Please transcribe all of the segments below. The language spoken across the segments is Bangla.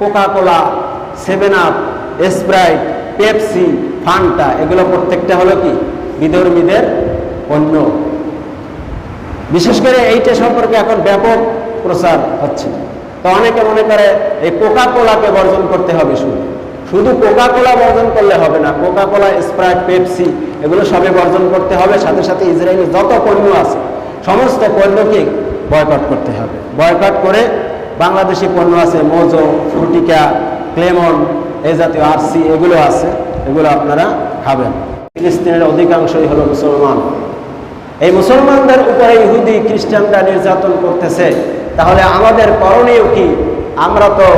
Coca Cola, 7 up, Sprite, Pepsi, Fanta, এগুলো প্রত্যেকটা হলো কি বিধর্মীদের পণ্য। বিশেষ করে এইটা সম্পর্কে এখন ব্যাপক প্রচার হচ্ছে। তো অনেকে মনে করে এই কোকা কোলাকে বর্জন করতে হবে, শুধু কোকা কোলা বর্জন করলে হবে না, কোকা কোলা, স্প্রাইট, পেপসি এগুলো সবে বর্জন করতে হবে। সাথে সাথে ইসরায়েলের যত পণ্য আছে সমস্ত পণ্যকে বয়কট করতে হবে। বয়কট করে বাংলাদেশি পণ্য আছে, মোজো, ফ্রুটিকা, ক্লেমন, এই জাতীয় আরসি এগুলো আছে, এগুলো আপনারা খাবেন। ফিলিস্তিনের অধিকাংশই হলো মুসলমান। এই মুসলমানদের উপরে ইহুদি খ্রিস্টানরা নির্যাতন করতেছে, তাহলে আমাদের করণীয় কি? আমরা তো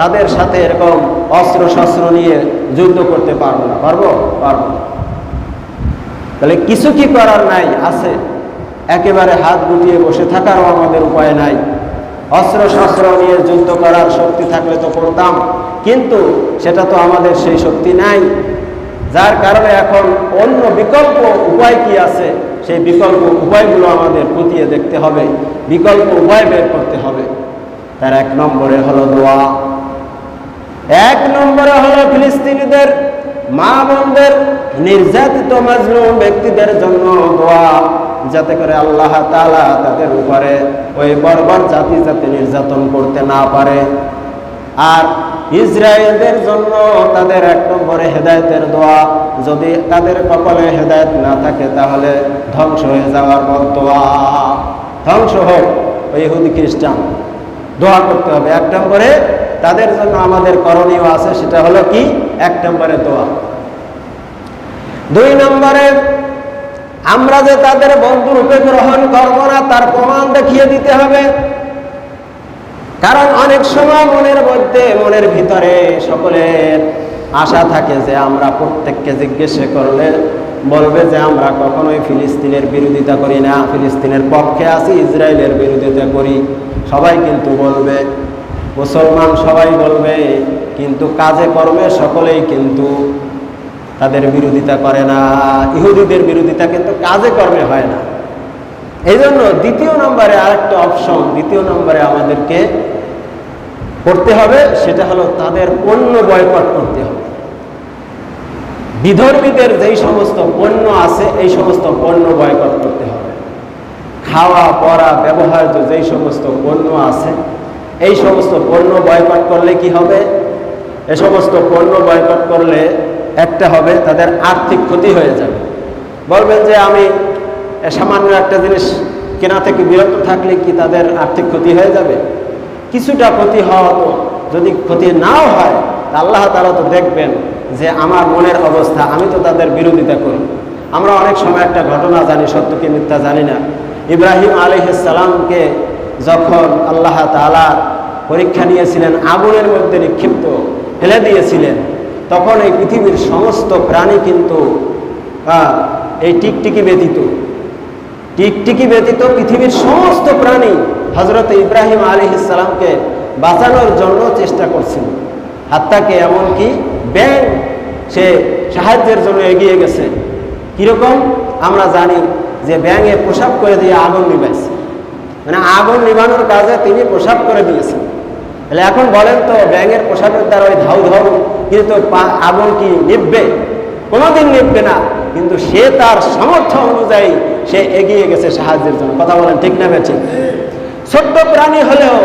তাদের সাথে এরকম অস্ত্র শস্ত্র নিয়ে যুদ্ধ করতে পারবো না। পারবো? তাহলে কিছু কি করার নাই? আছে। একেবারে হাত গুটিয়ে বসে থাকারও আমাদের উপায় নাই। অস্ত্র শস্ত্র নিয়ে যুদ্ধ করার শক্তি থাকলে তো করতাম, কিন্তু সেটা তো আমাদের সেই শক্তি নাই। যার কারণে এখন অন্য বিকল্প উপায় কি আছে, সেই বিকল্প উপায়গুলো আমাদের খতিয়ে দেখতে হবে, বিকল্প উপায় বের করতে হবে। তার 1 নম্বরে হলো দোয়া। 1 নম্বরে হলো ফিলিস্তিনিদের মা বোনদের, নির্যাতিত মাজলুম ব্যক্তিদের জন্য দোয়া, যাতে করে আল্লাহ তাআলা তাদের উপরে ওই বর্বর জাতি যাতে নির্যাতন করতে না পারে। আর ইসরায়েলদের জন্য তাদের 1 নম্বরে হেদায়েতের দোয়া। যদি তাদের কপালে হেদায়েত না থাকে তাহলে ধ্বংস হয়ে যাওয়ার দোয়া, ধ্বংস হোক ওই ইহুদি খ্রিস্টান, দোয়া করতে হবে। 1 নম্বরে তাদের জন্য আমাদের করণীয় আছে, সেটা হলো কি? 1 নম্বরে দোয়া। 2 নম্বরে আমরা যে তাদের বন্ধুরূপে গ্রহণ করব না তার প্রমাণ দেখিয়ে দিতে হবে। কারণ অনেক সময় মনের ভিতরে সকলের আশা থাকে যে আমরা প্রত্যেককে জিজ্ঞেস করলে বলবে যে আমরা কখনোই ফিলিস্তিনের বিরোধিতা করি না, ফিলিস্তিনের পক্ষে আছি, ইসরায়েলের বিরোধিতা করি। সবাই কিন্তু বলবে, মুসলমান সবাই বলবে, কিন্তু কাজে কর্মে সকলেই কিন্তু তাদের বিরোধিতা করে না। ইহুদিদের বিরোধিতা কিন্তু কাজে কর্মে হয় না। এই জন্য 2 নম্বরে আরেকটা অপশন, 2 নম্বরে আমাদেরকে করতে হবে, সেটা হলো তাদের পণ্য বয়কট করতে হবে। বিধর্মীদের যেই সমস্ত পণ্য আছে এই সমস্ত পণ্য বয়কট করতে হবে। খাওয়া পরা ব্যবহার্য যেই সমস্ত পণ্য আছে এই সমস্ত পণ্য বয়কট করলে কি হবে? এই সমস্ত পণ্য বয়কট করলে একটা হবে, তাদের আর্থিক ক্ষতি হয়ে যাবে। বলবেন যে আমি সামান্য একটা জিনিস কেনা থেকে বিরত থাকলে কি তাদের আর্থিক ক্ষতি হয়ে যাবে? কিছুটা ক্ষতি হওয়া, তো যদি ক্ষতি নাও হয় আল্লাহ তাআলা তো দেখবেন যে আমার মনের অবস্থা, আমি তো তাদের বিরোধিতা করি। আমরা অনেক সময় একটা ঘটনা জানি, সত্য কি মিথ্যা জানি না। ইব্রাহিম আলাইহিস সালামকে যখন আল্লাহ তাআলা পরীক্ষা নিয়েছিলেন, আগুনের মধ্যে নিক্ষিপ্ত ফেলে দিয়েছিলেন, তখন এই পৃথিবীর সমস্ত প্রাণী কিন্তু এই টিকটিকি ব্যতীত পৃথিবীর সমস্ত প্রাণী হযরত ইব্রাহিম আলাইহিস সালামকে বাঁচানোর জন্য চেষ্টা করছিল। হাত্তাকে এমনকি ব্যাঙ সে সাহায্যের জন্য এগিয়ে গেছে। কিরকম? আমরা জানি যে ব্যাঙে প্রসাব করে দিয়ে আগুন নিভাইছে, মানে আগুন নিভানোর কাজে তিনি প্রসাব করে দিয়েছেন। তাহলে এখন বলেন তো, ব্যাঙের প্রসাবের দ্বারা ওই ধাউ কিন্তু আগুন কি নিভবে? কোনোদিন নিভবে না। কিন্তু সে তার সামর্থ্য অনুযায়ী সে এগিয়ে গেছে সাহায্যের জন্য। কথা বলেন ঠিক না বেঠিক? ছোট্ট প্রাণী হলেও,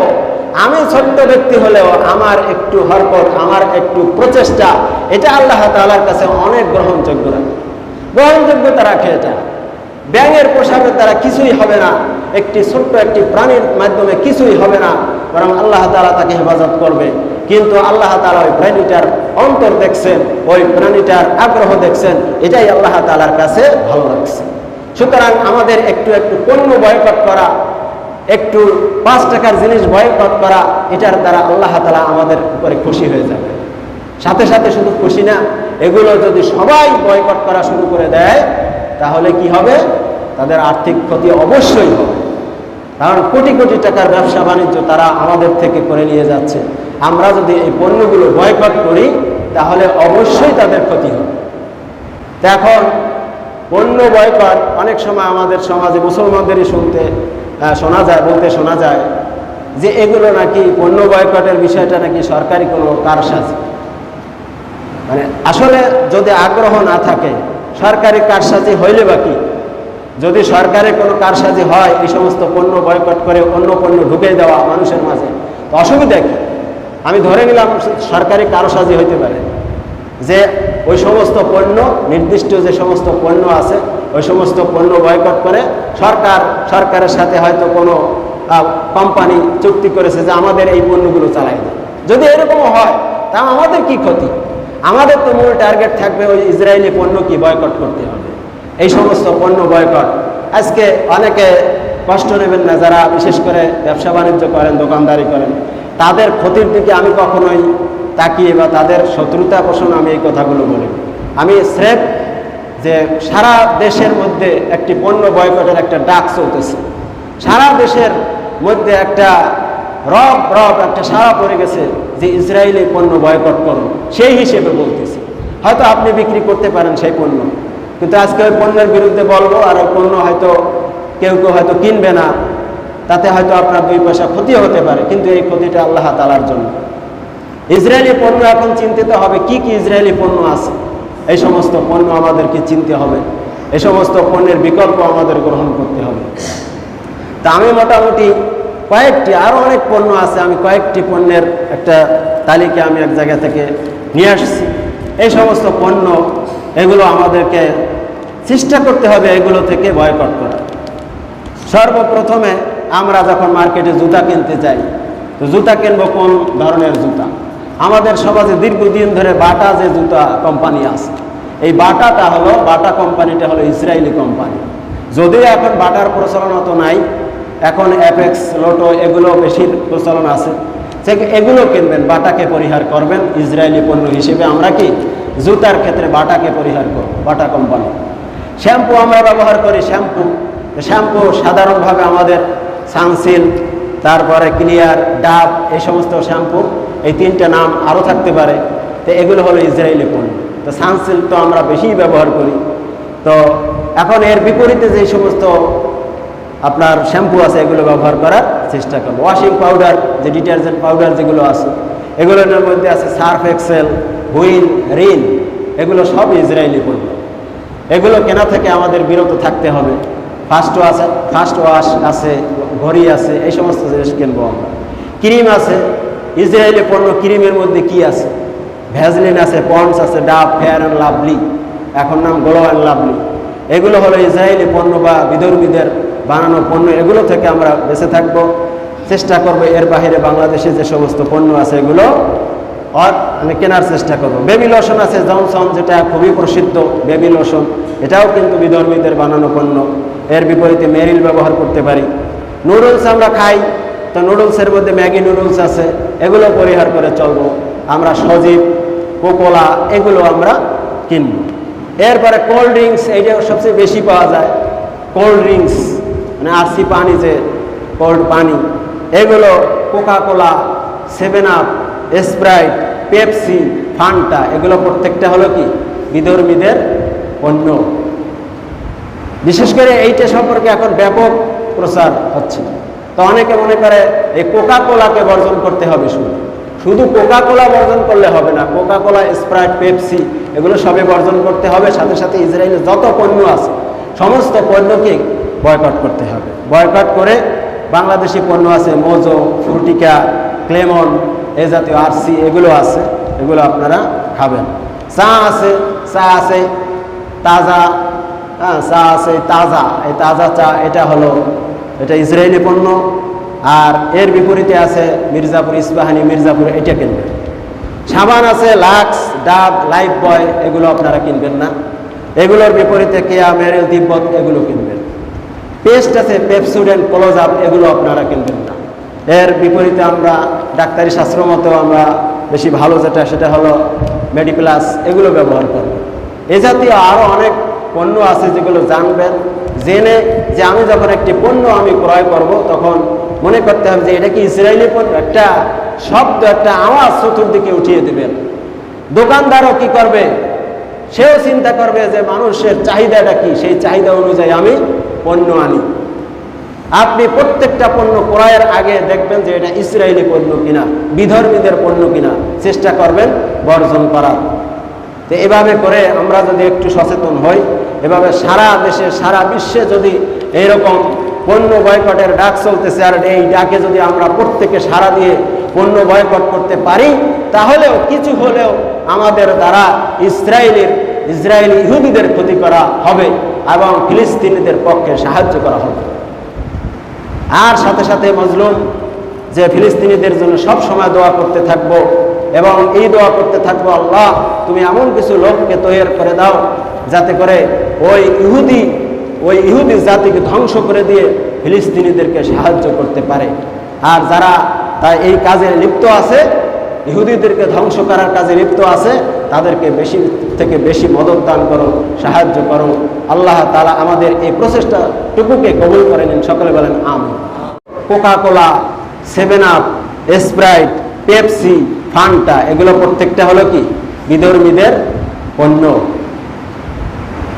আমি ছোট্ট ব্যক্তি হলেও আমার একটু হরকত, আমার একটু প্রচেষ্টা, এটা আল্লাহ তাআলার কাছে অনেক গ্রহণযোগ্যতা রাখে। এটা ব্যাঙের প্রসাবের দ্বারা কিছুই হবে না, ছোট্ট একটি প্রাণীর মাধ্যমে কিছুই হবে না, বরং আল্লাহ তাআলা তাকে হেফাজত করবে। কিন্তু আল্লাহ তাআলা ওই প্রাণীটার অন্তর দেখছেন, ওই প্রাণীটার আগ্রহ দেখছেন, এটাই আল্লাহ তাআলার কাছে ভালো লাগছে। সুতরাং আমাদের একটু পণ্য বয়কট করা, একটু 5 টাকার জিনিস বয়কট করা, এটার দ্বারা আল্লাহ তাআলা আমাদের উপরে খুশি হয়ে যাবে। সাথে সাথে শুধু খুশি না, এগুলো যদি সবাই বয়কট করা শুরু করে দেয় তাহলে কি হবে? তাদের আর্থিক ক্ষতি অবশ্যই হবে। কারণ কোটি কোটি টাকার ব্যবসা বাণিজ্য তারা আমাদের থেকে করে নিয়ে যাচ্ছে। আমরা যদি এই পণ্যগুলো বয়কট করি তাহলে অবশ্যই তাদের ক্ষতি হবে। এখন পণ্য বয়কট অনেক সময় আমাদের সমাজে মুসলমানদেরই বলতে শোনা যায় যে এগুলো নাকি পণ্য বয়কটের বিষয়টা নাকি সরকারি কোনো কারসাজি। মানে আসলে যদি আগ্রহ না থাকে, সরকারি কারসাজি হইলে বা কি? যদি সরকারের কোনো কারসাজি হয় এই সমস্ত পণ্য বয়কট করে অন্য পণ্য ঢুকে দেওয়া মানুষের মাঝে, তো অসুবিধা কি? আমি ধরে নিলাম সরকারি কারসাজি হইতে পারে যে ওই সমস্ত পণ্য, নির্দিষ্ট যে সমস্ত পণ্য আছে ওই সমস্ত পণ্য বয়কট করে সরকারের সাথে হয়তো কোনো কোম্পানি চুক্তি করেছে যে আমাদের এই পণ্যগুলো চালাই দেয়। যদি এরকমও হয় তা আমাদের কি ক্ষতি? আমাদের তো মূল টার্গেট থাকবে ওই ইসরায়েলি পণ্য কি বয়কট করতে হবে, এই সমস্ত পণ্য বয়কট। আজকে অনেকে কষ্ট নেবেন না, যারা বিশেষ করে ব্যবসা বাণিজ্য করেন, দোকানদারি করেন, তাদের ক্ষতির দিকে আমি কখনোই তাকিয়ে বা তাদের শত্রুতা পোষণ আমি এই কথাগুলো বলি। আমি স্রেফ যে সারা দেশের মধ্যে একটি পণ্য বয়কটের একটা ডাক চলতেছে, সারা দেশের মধ্যে একটা রব একটা সারা পড়ে গেছে যে ইসরায়েলি পণ্য বয়কট করুন, সেই হিসেবে বলতেছি। হয়তো আপনি বিক্রি করতে পারেন সেই পণ্য, কিন্তু আজকে ওই পণ্যের বিরুদ্ধে বলবো আর ওই পণ্য হয়তো কেউ হয়তো কিনবে না, তাতে হয়তো আপনার 2 পয়সা ক্ষতিও হতে পারে, কিন্তু এই ক্ষতিটা আল্লাহ তাআলার জন্য। ইসরায়েলি পণ্য এখন চিন্তিত হবে, কি কি ইসরায়েলি পণ্য আছে, এই সমস্ত পণ্য আমাদেরকে চিনতে হবে, এই সমস্ত পণ্যের বিকল্প আমাদের গ্রহণ করতে হবে। তা আমি মোটামুটি কয়েকটি, আরও অনেক পণ্য আছে, আমি কয়েকটি পণ্যের একটা তালিকা আমি এক জায়গা থেকে নিয়ে আসছি। এই সমস্ত পণ্য এগুলো আমাদেরকে চেষ্টা করতে হবে এগুলো থেকে বয়কট করা। সর্বপ্রথমে আমরা যখন মার্কেটে জুতা কিনতে যাই, তো জুতা কিনবো কোন ধরনের জুতা? আমাদের সমাজে দীর্ঘদিন ধরে বাটা যে জুতা কোম্পানি আছে, এই বাটা কোম্পানিটা হলো ইসরায়েলি কোম্পানি। যদিও এখন বাটার প্রচলন অত নাই, এখন অ্যাপেক্স, লোটো এগুলো বেশি প্রচলন আছে। এগুলো কিনবেন, বাটাকে পরিহার করবেন। ইসরায়েলি পণ্য হিসেবে আমরা কি জুতার ক্ষেত্রে বাটাকে পরিহার করব, বাটা কোম্পানি। শ্যাম্পু আমরা ব্যবহার করি, শ্যাম্পু সাধারণভাবে আমাদের সানসিল্ক, তারপরে ক্লিয়ার, ডাব, এই সমস্ত শ্যাম্পু, এই 3টে নাম আরও থাকতে পারে। তো এগুলো হলো ইসরায়েলি পণ্য। তো সানসিল্ক তো আমরা বেশি ব্যবহার করি। তো এখন এর বিপরীতে যে সমস্ত আপনার শ্যাম্পু আছে এগুলো ব্যবহার করার চেষ্টা করবো। ওয়াশিং পাউডার, যে ডিটারজেন্ট পাউডার যেগুলো আছে, এগুলোর মধ্যে আছে সার্ফ এক্সেল, হুইল, রিন, এগুলো সব ইসরায়েলি পণ্য। এগুলো কেনা থেকে আমাদের বিরত থাকতে হবে। ফার্স্ট ওয়াশ আছে, ঘড়ি আছে, এই সমস্ত জিনিস কিনবো আমরা। ক্রিম আছে, ইসরায়েলি পণ্য। ক্রিমের মধ্যে কি আছে? ভ্যাজলিন আছে, পন্ডস আছে, ডাব, ফেয়ার অ্যান্ড লাভলি, এখন নাম গ্লো অ্যান্ড লাভলি। এগুলো হলো ইসরায়েলি পণ্য বা বিধর্মীদের বানানো পণ্য। এগুলো থেকে আমরা বেঁচে থাকবো, চেষ্টা করবো এর বাহিরে বাংলাদেশে যে সমস্ত পণ্য আছে এগুলো মানে কেনার চেষ্টা করবো। বেবি লোশন আছে জনসন, যেটা খুবই প্রসিদ্ধ বেবি লোশন, এটাও কিন্তু বিধর্মীদের বানানো পণ্য। এর বিপরীতে মেরিল ব্যবহার করতে পারি। নুডলস আমরা খাই, তো নুডলসের মধ্যে ম্যাগি নুডলস আছে, এগুলো পরিহার করে চলবো আমরা। সজীব, কোকোলা, এগুলো আমরা কিনব। এরপরে কোল্ড ড্রিঙ্কস, এইটা সবচেয়ে বেশি পাওয়া যায়। কোল্ড ড্রিঙ্কস মানে আরসি পানি, যে কোল্ড পানি, এগুলো Coca-Cola, 7 up, Sprite, Pepsi, Fanta, এগুলো প্রত্যেকটা হলো কি বিধর্মীদের পণ্য। বিশেষ করে এইটা সম্পর্কে এখন ব্যাপক প্রচার হচ্ছে। তো অনেকে মনে করে এই কোকা-কোলাকে বর্জন করতে হবে। শুধু কোকা-কোলা বর্জন করলে হবে না, কোকা-কোলা, স্প্রাইট, পেপসি, এগুলো সবই বর্জন করতে হবে। সাথে সাথে ইসরায়েলের যত পণ্য আছে সমস্ত পণ্যকে বয়কট করতে হবে। বয়কট করে বাংলাদেশি পণ্য আছে, মোজো, ফ্রুটিকা, ক্লেমন, এ জাতীয় আরসি, এগুলো আছে, এগুলো আপনারা খাবেন। চা আছে তাজা, চা আছে তাজা, এই তাজা চা, এটা ইসরায়েলি পণ্য। আর এর বিপরীতে আছে মির্জাপুর, ইস্পাহানি, মির্জাপুর, এটা কিনবেন। সাবান আছে লাক্স, ডাব, লাইফ বয়, এগুলো আপনারা কিনবেন না। এগুলোর বিপরীতে কেয়া, মেরিল, তিব্বত, এগুলো কিনবেন। পেস্ট আছে পেপসুডেন্ট, ক্লোজ আপ, এগুলো আপনারা কিনবেন না। এর বিপরীতে আমরা ডাক্তারি শাস্ত্র মতো আমরা বেশি ভালো যেটা, সেটা হলো মেডিপ্লাস, এগুলো ব্যবহার করব। এ জাতীয় আরও অনেক পণ্য আছে যেগুলো জানবেন, জেনে যে আমি যখন একটি পণ্য আমি ক্রয় করব তখন মনে করতে হবে যে এটা কি ইসরায়েলি পণ্য। একটা শব্দ, একটা আওয়াজ চতুর্দিকে উঠিয়ে দেবেন। দোকানদারও কি করবে, সেও চিন্তা করবে যে মানুষের চাহিদাটা কি, সেই চাহিদা অনুযায়ী আমি পণ্য আনি। আপনি প্রত্যেকটা পণ্য ক্রয়ের আগে দেখবেন যে এটা ইসরায়েলি পণ্য কিনা, বিধর্মীদের পণ্য কিনা, চেষ্টা করবেন বর্জন করার। তো এভাবে করে আমরা যদি একটু সচেতন হই, এভাবে সারা দেশে সারা বিশ্বে যদি এইরকম পণ্য বয়কটের ডাক চলতেছে, আর এই ডাকে যদি আমরা প্রত্যেকে সারা দিয়ে পণ্য বয়কট করতে পারি, তাহলেও কিছু হলেও আমাদের দ্বারা ইসরায়েলি ইহুদিদের ক্ষতি করা হবে এবং ফিলিস্তিনিদের পক্ষে সাহায্য করা হবে। আর সাথে সাথে মজলুম যে ফিলিস্তিনিদের জন্য সব সময় দোয়া করতে থাকব এবং এই দোয়া করতে থাকবো, আল্লাহ তুমি এমন কিছু লোককে তৈরি করে দাও যাতে করে ওই ইহুদি জাতিকে ধ্বংস করে দিয়ে ফিলিস্তিনিদেরকে সাহায্য করতে পারে। আর যারা তাই এই কাজে লিপ্ত আছে, ইহুদিদেরকে ধ্বংস করার কাজে লিপ্ত আছে, তাদেরকে বেশি থেকে বেশি মদত দান করো, সাহায্য করো। আল্লাহ তাআলা আমাদের এই প্রচেষ্টাটুকুকে কবুল করে নিন, সকলে বলেন আমিন। Coca Cola, 7 up, Sprite, Pepsi, Fanta, এগুলো প্রত্যেকটা হলো কি বিধর্মীদের পণ্য।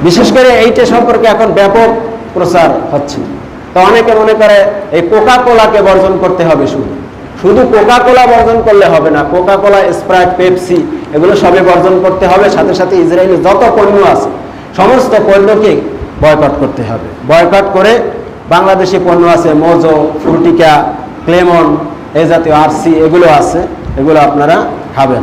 বিশেষ করে এইটা সম্পর্কে এখন ব্যাপক প্রচার হচ্ছে। তো অনেকে মনে করে এই কোকা কোলাকে বর্জন করতে হবে, শুধু কোকা কোলা বর্জন করলে হবে না, কোকা কোলা, স্প্রাইট, পেপসি এগুলো সবে বর্জন করতে হবে। সাথে সাথে ইসরায়েলের যত পণ্য আছে সমস্ত পণ্যকে বয়কট করতে হবে। বয়কট করে বাংলাদেশি পণ্য আছে, মোজো, ফ্রুটিকা, ক্লেমন, এই জাতীয় আরসি এগুলো আছে, এগুলো আপনারা খাবেন।